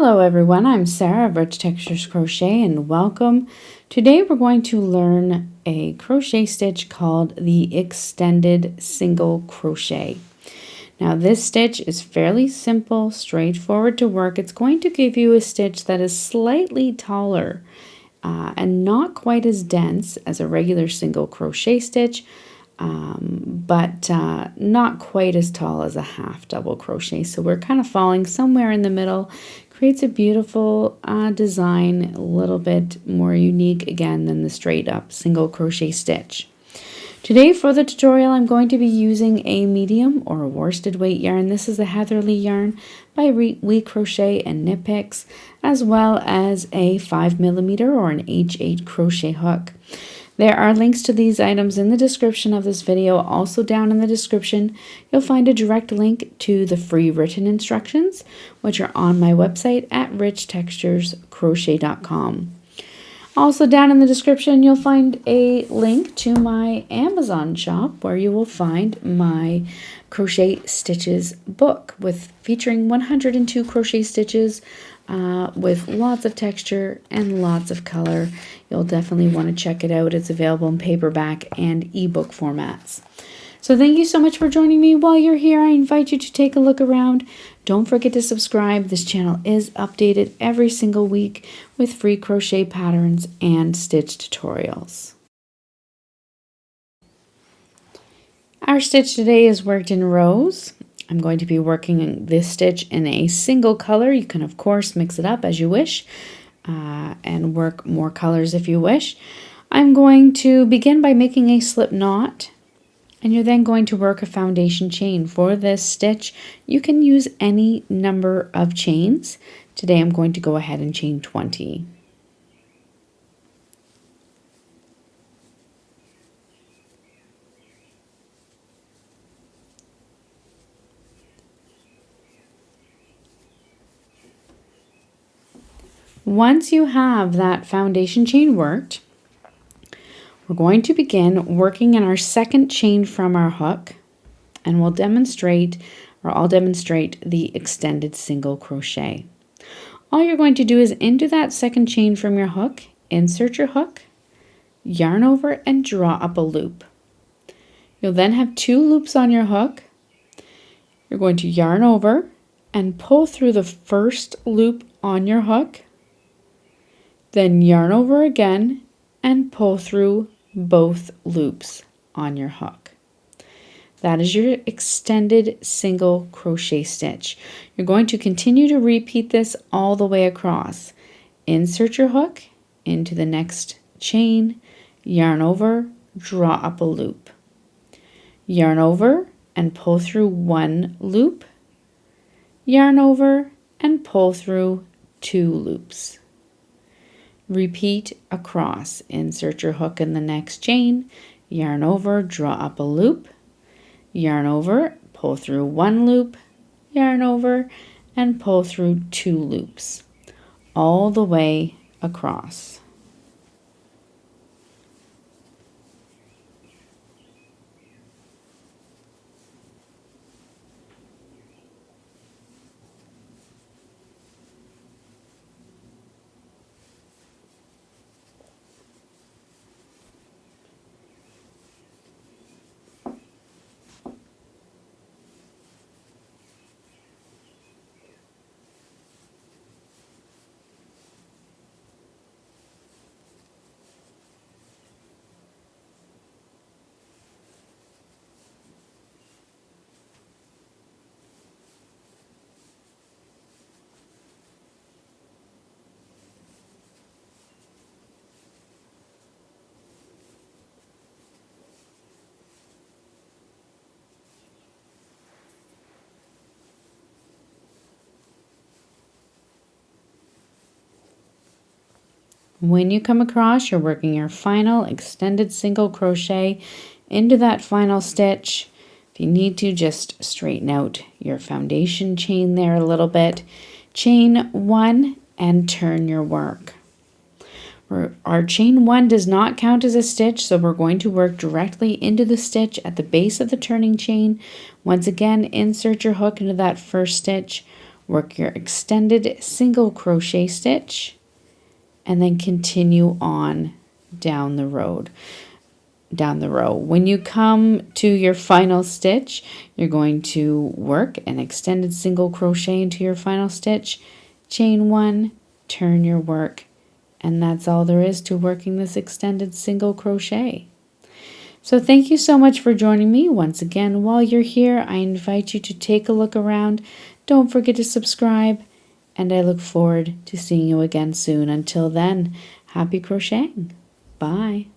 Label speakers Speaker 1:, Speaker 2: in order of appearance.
Speaker 1: Hello everyone, I'm Sarah of Rich Textures Crochet and welcome. Today we're going to learn a crochet stitch called the extended single crochet. Now this stitch is fairly simple, straightforward to work. It's going to give you a stitch that is slightly taller and not quite as dense as a regular single crochet stitch, but not quite as tall as a half double crochet. So we're kind of falling somewhere in the middle. Creates a beautiful design, a little bit more unique again than the straight up single crochet stitch. Today for the tutorial I'm going to be using a medium or a worsted weight yarn. This is a Heatherly yarn by We Crochet and Knit Picks, as well as a 5mm or an H8 crochet hook. There are links to these items in the description of this video. Also down in the description, you'll find a direct link to the free written instructions, which are on my website at richtexturescrochet.com. Also down in the description, you'll find a link to my Amazon shop where you will find my crochet stitches book featuring 102 crochet stitches with lots of texture and lots of color. You'll definitely want to check it out. It's available in paperback and ebook formats. So thank you so much for joining me. While you're here, I invite you to take a look around. Don't forget to subscribe. This channel is updated every single week with free crochet patterns and stitch tutorials. Our stitch today is worked in rows. I'm going to be working this stitch in a single color. You can of course mix it up as you wish and work more colors if you wish. I'm going to begin by making a slip knot, and you're then going to work a foundation chain. For this stitch you can use any number of chains. Today I'm going to go ahead and chain 20. Once you have that foundation chain worked, we're going to begin working in our second chain from our hook, and I'll demonstrate the extended single crochet. All you're going to do is into that second chain from your hook, insert your hook, yarn over and draw up a loop. You'll then have 2 loops on your hook. You're going to yarn over and pull through the first loop on your hook, then yarn over again and pull through both loops on your hook. That is your extended single crochet stitch. You're going to continue to repeat this all the way across. Insert your hook into the next chain, yarn over, draw up a loop. Yarn over and pull through 1 loop. Yarn over and pull through 2 loops. Repeat across. Insert your hook in the next chain, yarn over, draw up a loop, yarn over, pull through 1 loop, yarn over, and pull through 2 loops, all the way across. When you come across, you're working your final extended single crochet into that final stitch. If you need to, just straighten out your foundation chain there a little bit. Chain 1 and turn your work. Our chain 1 does not count as a stitch, so we're going to work directly into the stitch at the base of the turning chain. Once again, insert your hook into that first stitch, work your extended single crochet stitch, and then continue on down the row. When you come to your final stitch, you're going to work an extended single crochet into your final stitch, chain 1, turn your work, and that's all there is to working this extended single crochet. So thank you so much for joining me. Once again, while you're here, I invite you to take a look around. Don't forget to subscribe, and I look forward to seeing you again soon. Until then, happy crocheting. Bye.